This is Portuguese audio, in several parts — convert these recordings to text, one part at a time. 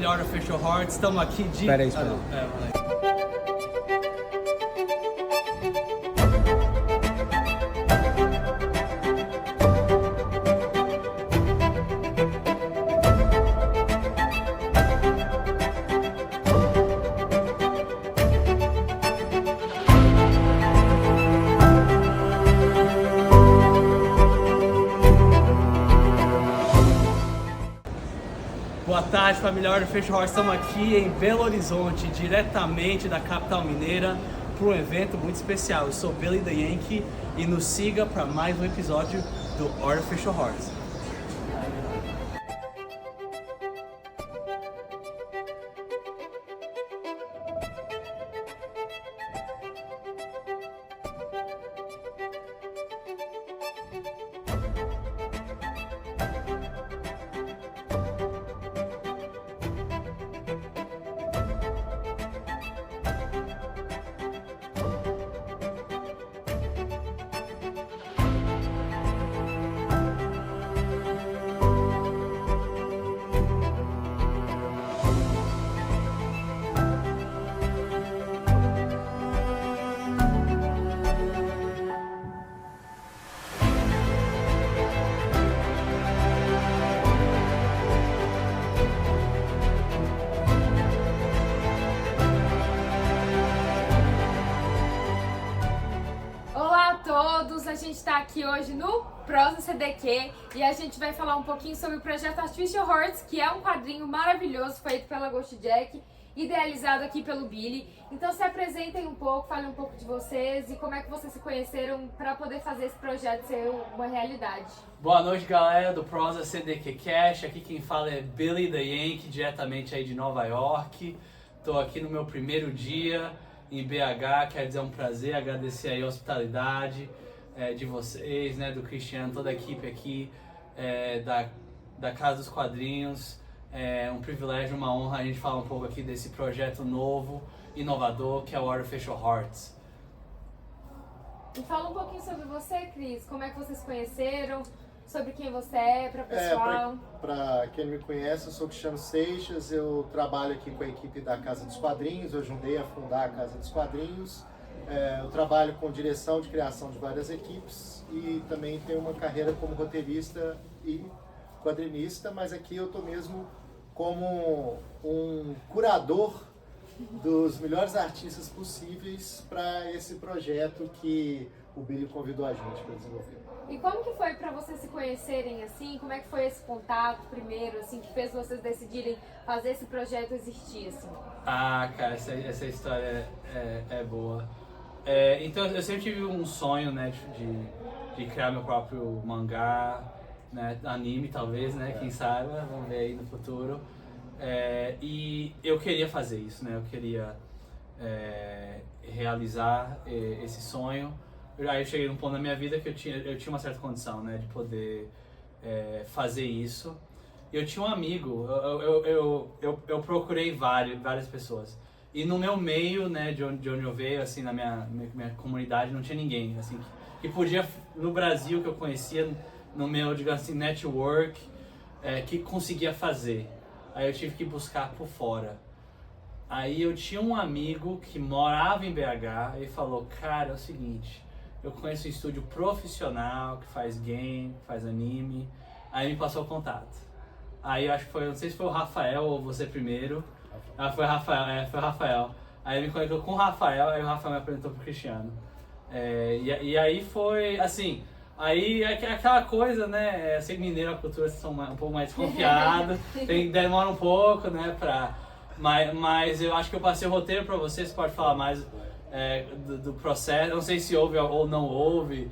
família Artificial Hearts, estamos aqui de... Espera aí. Boa tarde, família Artificial Hearts. Estamos aqui em Belo Horizonte, diretamente da capital mineira, para um evento muito especial. Eu sou Billy the Yankee e nos siga para mais um episódio do Artificial Hearts. A gente está aqui hoje no Prosa CDQ e a gente vai falar um pouquinho sobre o projeto Artificial Hearts, que é um quadrinho maravilhoso feito pela Ghost Jack, idealizado aqui pelo Billy. Então se apresentem um pouco, falem um pouco de vocês e como é que vocês se conheceram para poder fazer esse projeto ser uma realidade. Boa noite, galera do Prosa CDQ Cash. Aqui quem fala é Billy the Yankee, diretamente aí de Nova York. Estou aqui no meu primeiro dia em BH, quer dizer, é um prazer, agradecer aí a hospitalidade de vocês, né, do Cristiano, toda a equipe aqui da Casa dos Quadrinhos. É um privilégio, uma honra a gente falar um pouco aqui desse projeto novo, inovador, que é o Artificial Hearts. E fala um pouquinho sobre você, Cris, como é que vocês se conheceram, sobre quem você é, para o pessoal. Para quem me conhece, eu sou Cristiano Seixas, eu trabalho aqui com a equipe da Casa dos Quadrinhos, eu ajudei a fundar a Casa dos Quadrinhos. Eu trabalho com direção de criação de várias equipes e também tenho uma carreira como roteirista e quadrinista, mas aqui eu estou mesmo como um curador dos melhores artistas possíveis para esse projeto que o Billy convidou a gente para desenvolver. E como que foi para vocês se conhecerem assim? Como é que foi esse contato primeiro, assim, que fez vocês decidirem fazer esse projeto existir, assim? Ah, cara, essa história é boa. Então eu sempre tive um sonho, né, de criar meu próprio mangá, né, anime talvez, né, quem saiba, vamos ver aí no futuro. E eu queria fazer isso, né, eu queria realizar esse sonho. Aí eu cheguei num ponto na minha vida que eu tinha uma certa condição, né, de poder fazer isso. E eu tinha um amigo, eu procurei várias pessoas. E no meu meio, né, de onde eu veio, assim, na minha comunidade, não tinha ninguém, assim, que podia, no Brasil, que eu conhecia, no meu, digamos assim, network, que conseguia fazer. Aí eu tive que buscar por fora. Aí eu tinha um amigo que morava em BH e falou, cara, é o seguinte, eu conheço um estúdio profissional que faz game, que faz anime. Aí me passou o contato. Aí eu acho que foi, não sei se foi o Rafael ou você primeiro. Foi o Rafael. Aí ele me conectou com o Rafael, aí o Rafael me apresentou pro Cristiano. E aí foi, assim, aí é aquela coisa, né, ser mineiro, a cultura são um pouco mais desconfiados, demora um pouco, né, mas eu acho que eu passei o roteiro pra vocês, pode falar mais do processo, não sei se houve ou não houve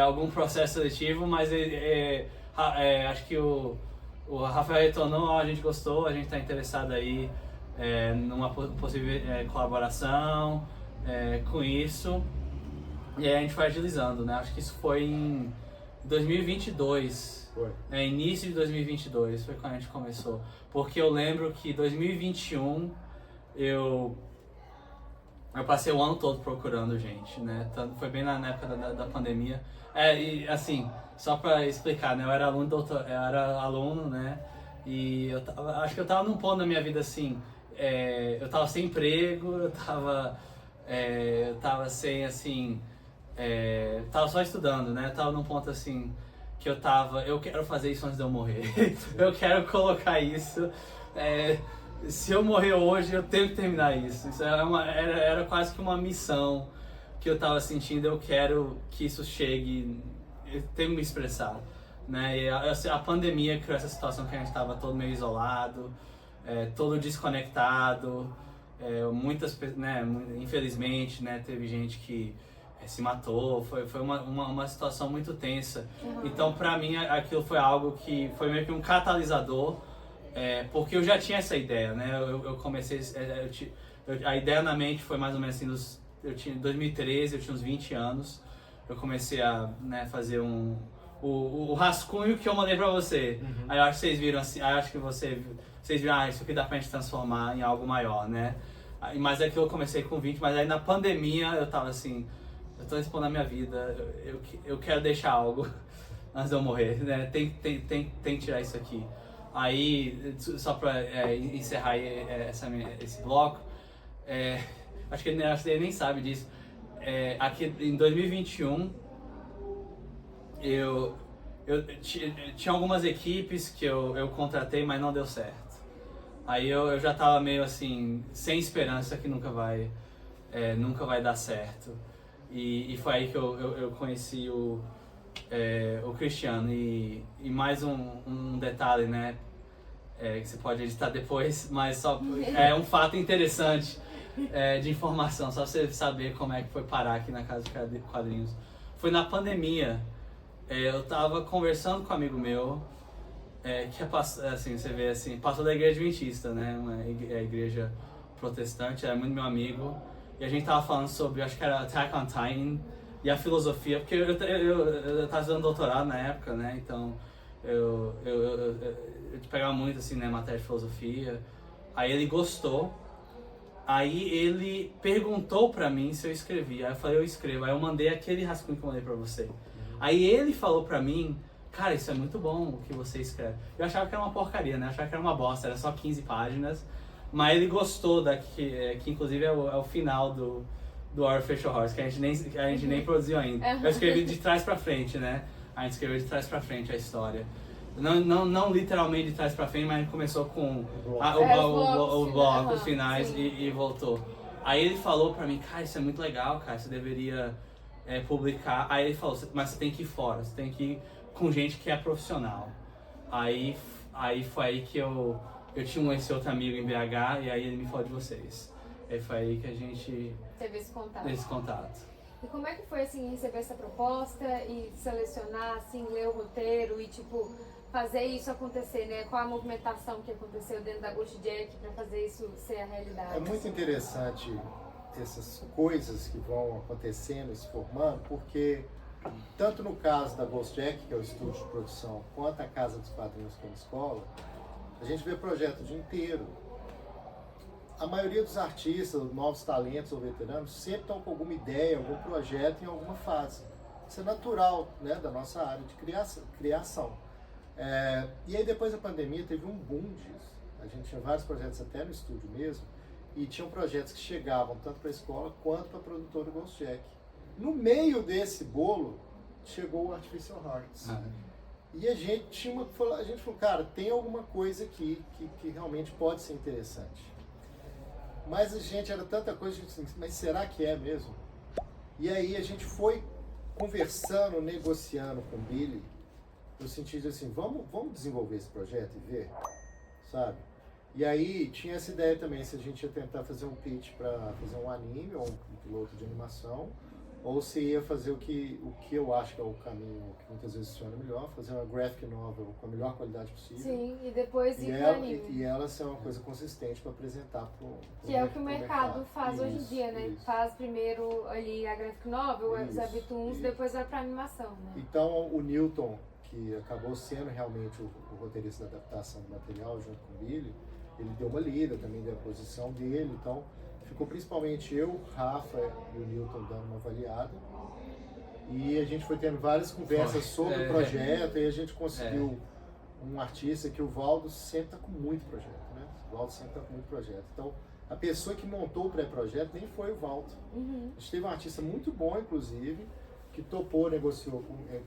algum processo seletivo, mas acho que o Rafael retornou, a gente gostou, a gente tá interessado aí numa possível colaboração com isso, e aí a gente foi agilizando, né? Acho que isso foi em 2022, início de 2022 foi quando a gente começou, porque eu lembro que 2021 eu passei o ano todo procurando gente, né? Foi bem na época da pandemia. E assim, só pra explicar, né? Eu era aluno, né? E acho que eu tava num ponto da minha vida assim, eu tava sem emprego, eu tava sem assim, tava só estudando, né? Eu tava num ponto assim que eu quero fazer isso antes de eu morrer. Eu quero colocar isso. Se eu morrer hoje, eu tenho que terminar isso. Isso era quase que uma missão que eu tava sentindo. Eu quero que isso chegue, eu tenho que me expressar, né? E a pandemia criou essa situação que a gente estava todo meio isolado, todo desconectado, né, infelizmente, né, teve gente que se matou, foi uma situação muito tensa. Uhum. Então, pra mim, aquilo foi algo que foi meio que um catalisador, porque eu já tinha essa ideia, né? Eu comecei, a ideia na mente foi mais ou menos assim, em 2013, eu tinha uns 20 anos, eu comecei a, né, fazer o rascunho que eu mandei pra você. Uhum. Aí eu acho que vocês viram assim, aí eu acho que vocês viram, isso aqui dá pra gente transformar em algo maior, né? Mas é que eu comecei com 20, mas aí na pandemia eu tava assim, eu tô expondo a minha vida, eu quero deixar algo antes de eu morrer, né? Tem que tirar isso aqui. Aí, só pra encerrar esse bloco, acho que ele nem sabe disso. Aqui em 2021, eu tinha algumas equipes que eu contratei, mas não deu certo. Aí eu já tava meio assim, sem esperança que nunca vai dar certo. E foi aí que eu conheci o Cristiano. E mais um detalhe, né? Que você pode editar depois, mas só é um fato interessante de informação, só você saber como é que foi parar aqui na Casa de Quadrinhos. Foi na pandemia, eu tava conversando com um amigo meu, que assim, você vê assim, pastor da igreja adventista, né? Uma igreja protestante, era muito meu amigo. E a gente tava falando sobre, acho que era Attack on Titan e a filosofia, porque eu tava fazendo doutorado na época, né? Então eu pegava muito assim, né, matéria de filosofia. Aí ele gostou. Aí ele perguntou pra mim se eu escrevia. Aí eu falei, eu escrevo. Aí eu mandei aquele rascunho que eu mandei pra você. Aí ele falou pra mim, cara, isso é muito bom o que você escreve. Eu achava que era uma porcaria, né? Eu achava que era uma bosta, era só 15 páginas. Mas ele gostou que inclusive é o final do Artificial Horse, que a gente nem produziu ainda. Eu escrevi de trás pra frente, né? A gente escreveu de trás pra frente a história. Não literalmente de trás pra frente, mas a gente começou com o bloco, os finais e voltou. Aí ele falou pra mim, cara, isso é muito legal, cara, você deveria publicar. Aí ele falou, mas você tem que ir fora, você tem que ir com gente que é profissional. Aí foi aí que eu tinha esse outro amigo em BH e aí ele me falou de vocês. Aí foi aí que a gente teve esse contato. E como é que foi, assim, receber essa proposta e selecionar, assim, ler o roteiro e, tipo, fazer isso acontecer, né? Qual a movimentação que aconteceu dentro da Ghost Jack para fazer isso ser a realidade? É muito interessante essas coisas que vão acontecendo e se formando, porque tanto no caso da Ghost Jack, que é o estúdio de produção, quanto a Casa dos Quadrinhos, que é uma escola, a gente vê projeto o dia inteiro. A maioria dos artistas, novos talentos ou veteranos, sempre estão com alguma ideia, algum projeto em alguma fase. Isso é natural, né, da nossa área de criação. E aí depois da pandemia teve um boom disso. A gente tinha vários projetos até no estúdio mesmo, e tinham projetos que chegavam tanto para a escola quanto para a produtora Ghost Jack. No meio desse bolo, chegou o Artificial Hearts. E a gente falou, cara, tem alguma coisa aqui que realmente pode ser interessante. Mas a gente, era tanta coisa, a gente disse, mas será que é mesmo? E aí a gente foi conversando, negociando com o Billy, no sentido de assim, vamos desenvolver esse projeto e ver, sabe? E aí tinha essa ideia também, se a gente ia tentar fazer um pitch para fazer um anime ou um piloto de animação, ou se ia fazer o que eu acho que é o caminho que muitas vezes funciona melhor, fazer uma graphic novel com a melhor qualidade possível. Sim, e depois ir para anime. E ela ser uma coisa consistente para apresentar pro que é o que o mercado faz hoje em dia, né? Isso. Faz primeiro ali a graphic novel, os webtoons, depois vai para animação, né? Então o Newton, que acabou sendo realmente o roteirista da adaptação do material junto com o Billy, ele deu uma lida, também deu a posição dele, então ficou principalmente eu, Rafa e o Newton dando uma avaliada. E a gente foi tendo várias conversas sobre o projeto e a gente conseguiu um artista que o Valdo sempre está com muito projeto, né? O Valdo sempre está com muito projeto. Então, a pessoa que montou o pré-projeto nem foi o Valdo. A gente teve um artista muito bom, inclusive, que topou, negociou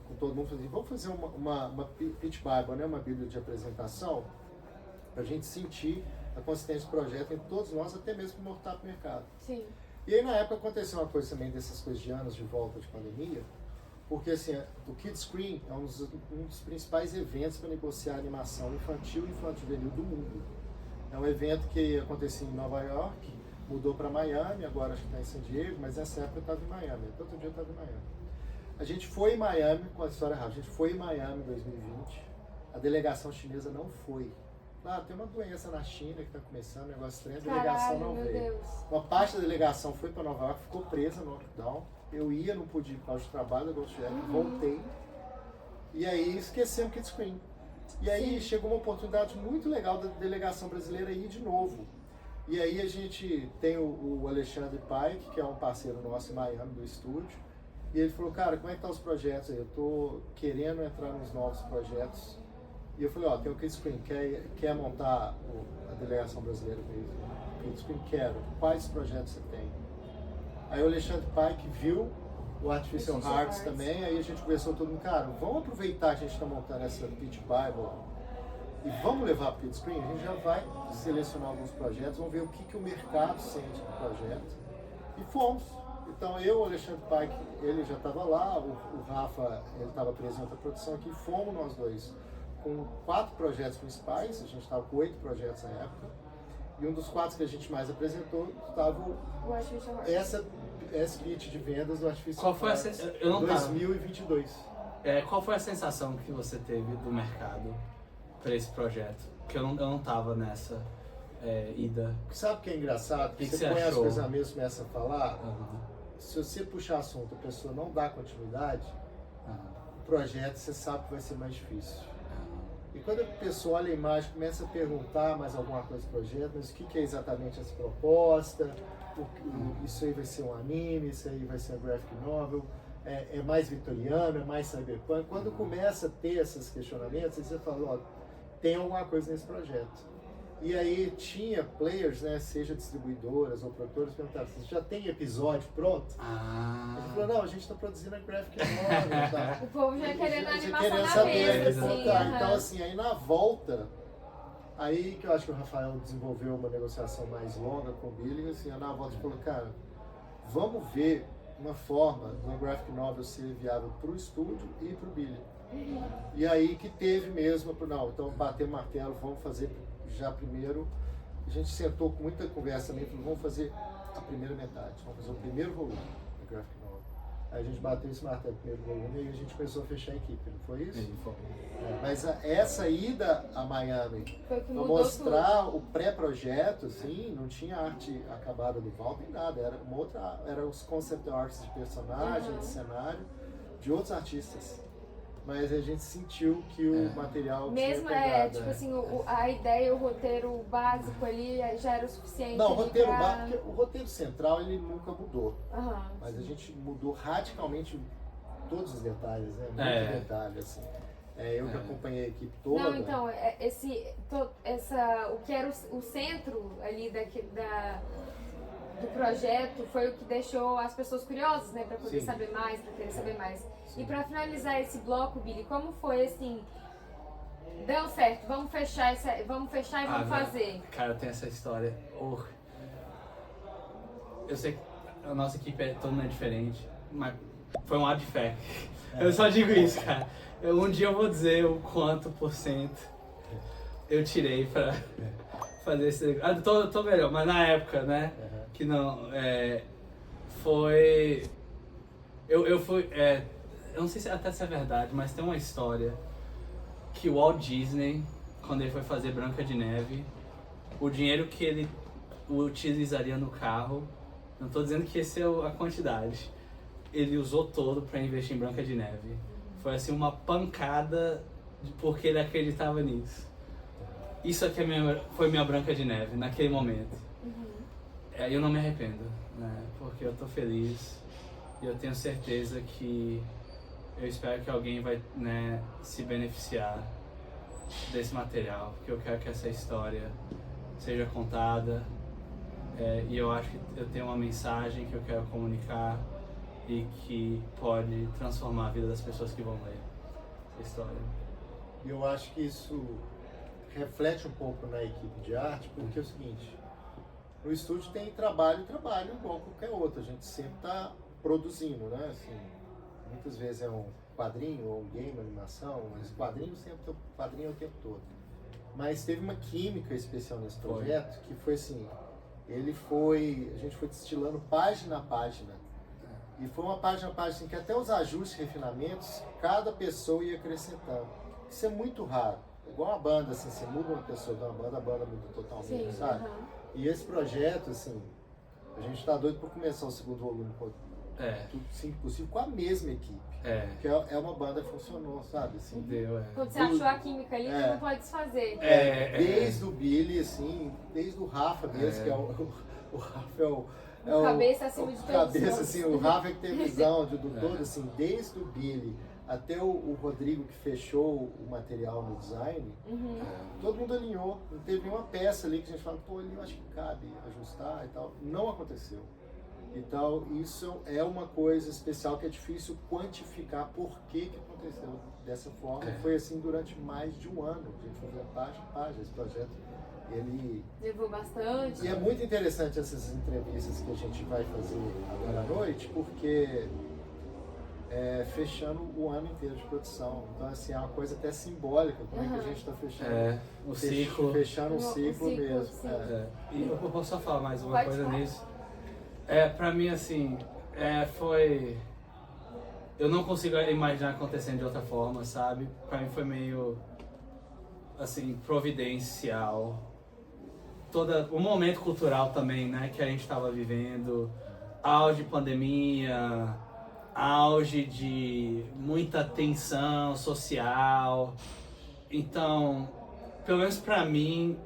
com todo mundo, falou, vamos fazer uma pitch Bible, né? Uma bíblia de apresentação, para a gente sentir a consistência do projeto entre todos nós, até mesmo para mostrar para o mercado. Sim. E aí, na época, aconteceu uma coisa também dessas coisas de anos de volta de pandemia, porque assim, o Kids Screen é um dos principais eventos para negociar animação infantil e infanto-juvenil do mundo. É um evento que acontecia em Nova York, mudou para Miami, agora acho que está em San Diego, mas nessa época eu estava em Miami, todo dia eu estava em Miami. A gente foi em Miami, com a história rápida, a gente foi em Miami em 2020, a delegação chinesa não foi. Claro, tem uma doença na China que está começando, um negócio estranho, a delegação não veio. Deus. Uma parte da delegação foi para Nova York, ficou presa no lockdown. Eu ia, não pude ir por causa de trabalho da Ghost Jack, voltei. E aí esquecemos o Kids Screen. E aí chegou uma oportunidade muito legal da delegação brasileira ir de novo. E aí a gente tem o Alexandre Pike, que é um parceiro nosso em Miami, do estúdio. E ele falou, cara, como é que tá os projetos aí? Eu tô querendo entrar nos novos projetos. E eu falei, ó, tem o Kids Screen, quer montar a delegação brasileira mesmo? Kids Screen, quero. Quais projetos você tem? Aí o Alexandre Pike viu o Artificial Hearts também, aí a gente conversou todo mundo, cara, vamos aproveitar que a gente está montando essa Pitch Bible e vamos levar para o Kids Screen, a gente já vai selecionar alguns projetos, vamos ver o que o mercado sente do projeto. E fomos. Então eu, o Alexandre Pike, ele já estava lá, o Rafa, ele estava preso em outra produção aqui, fomos nós dois com 4 projetos principais, a gente estava com 8 projetos na época, e um dos 4 que a gente mais apresentou estava essa pitch de vendas do Artificial Qual foi Hearts, eu não 2022. Qual foi a sensação que você teve do mercado para esse projeto? Porque eu não tava nessa ida. Sabe o que é engraçado? Que você você põe as achou? coisas na mesa e começa a falar, se você puxar assunto, a pessoa não dá continuidade, o projeto você sabe que vai ser mais difícil. E quando a pessoa olha a imagem, começa a perguntar mais alguma coisa do projeto, mas o que é exatamente essa proposta, isso aí vai ser um anime, isso aí vai ser um graphic novel, é mais vitoriano, é mais cyberpunk. Quando começa a ter esses questionamentos, aí você fala, ó, tem alguma coisa nesse projeto. E aí tinha players, né, seja distribuidoras ou produtores, perguntavam, você já tem episódio pronto? A gente falou, não, a gente está produzindo a graphic novel. Tá? O povo já querendo a animação querendo na saber, mesa, assim. Então assim, aí na volta, aí que eu acho que o Rafael desenvolveu uma negociação mais longa com o Billy, assim, na volta ele falou, cara, vamos ver uma forma de uma graphic novel ser viável para o estúdio e para o Billy. E aí que teve mesmo, não, então bater o martelo, vamos fazer já primeiro. A gente sentou com muita conversa também, falou, vamos fazer a primeira metade, vamos fazer o primeiro volume da graphic novel. Aí a gente bateu esse martelo, primeiro volume, e a gente começou a fechar a equipe, não foi isso? Sim, foi. Mas essa ida a Miami para mostrar o pré-projeto, assim, não tinha arte acabada do Valdo nem nada, era os concept arts de personagem, de cenário, de outros artistas. Mas a gente sentiu que o material mesmo tinha pegado, tipo assim, a ideia, o roteiro básico ali já era o suficiente. Não, o roteiro básico, porque o roteiro central ele nunca mudou. Mas sim. a gente mudou radicalmente todos os detalhes, né? Muito detalhe, assim. Eu que acompanhei a equipe toda. Não, então, o que era o centro ali do projeto foi o que deixou as pessoas curiosas, né? Pra poder saber mais, pra querer saber mais. Sim. E pra finalizar esse bloco, Billy, como foi assim? Deu certo, vamos fechar e vamos fazer. Cara, tem essa história. Eu sei que a nossa equipe todo mundo é diferente, mas foi um ato de fé. Eu só digo isso, cara. Um dia eu vou dizer o quanto por cento eu tirei pra fazer esse... Tô melhor, mas na época, né? Que não... foi... Eu fui... eu não sei se até se é verdade, mas tem uma história que o Walt Disney, quando ele foi fazer Branca de Neve, o dinheiro que ele utilizaria no carro, não tô dizendo que essa é a quantidade, ele usou todo para investir em Branca de Neve. Foi assim uma pancada porque ele acreditava nisso. Isso aqui foi minha Branca de Neve naquele momento. Eu não me arrependo, né? Porque eu tô feliz e eu tenho certeza que eu espero que alguém vai, né, se beneficiar desse material, porque eu quero que essa história seja contada, e eu acho que eu tenho uma mensagem que eu quero comunicar e que pode transformar a vida das pessoas que vão ler essa história. E eu acho que isso reflete um pouco na equipe de arte, porque é o seguinte, no estúdio tem trabalho igual qualquer outro, a gente sempre está produzindo, né? Assim, muitas vezes é um quadrinho ou um game, uma animação, mas quadrinho é o tempo todo. Mas teve uma química especial nesse projeto que foi assim, a gente foi destilando página a página. E foi uma página a página assim, que até os ajustes e refinamentos, cada pessoa ia acrescentando. Isso é muito raro. Igual uma banda, assim, você muda uma pessoa de uma banda, a banda muda totalmente, sabe? E esse projeto, assim, a gente tá doido por começar o segundo volume, tudo sim possível, com a mesma equipe. Que é uma banda que funcionou, sabe? Assim, Quando você achou a química ali, não pode desfazer. Desde o Billy, assim, desde o Rafa mesmo, que é o Rafa é o cabeça acima de todos. Cabeça, assim, o Rafa que tem visão do todo, assim, desde o Billy até o Rodrigo que fechou o material no design, todo mundo alinhou, não teve nenhuma peça ali que a gente fala, pô, ali eu acho que cabe ajustar e tal. Não aconteceu. Então, isso é uma coisa especial que é difícil quantificar por que aconteceu dessa forma. Foi assim durante mais de um ano, a gente fazia página a página, esse projeto. Ele levou bastante. E é muito interessante essas entrevistas que a gente vai fazer agora à noite, porque fechando o ano inteiro de produção. Então, assim, é uma coisa até simbólica, como é que a gente está fechando o ciclo. Fechando o ciclo mesmo. E eu posso só falar mais uma Pode coisa falar. nisso? Pra mim, assim, foi... Eu não consigo imaginar acontecendo de outra forma, sabe? Pra mim foi meio, assim, providencial. O momento cultural também, né, que a gente estava vivendo, auge de pandemia, auge de muita tensão social. Então, pelo menos pra mim,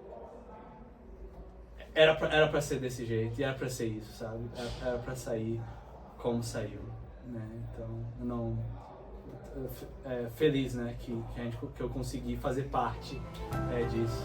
era pra ser desse jeito, e era pra ser isso, sabe? Era pra sair como saiu, né? Então, feliz, né, que eu consegui fazer parte disso.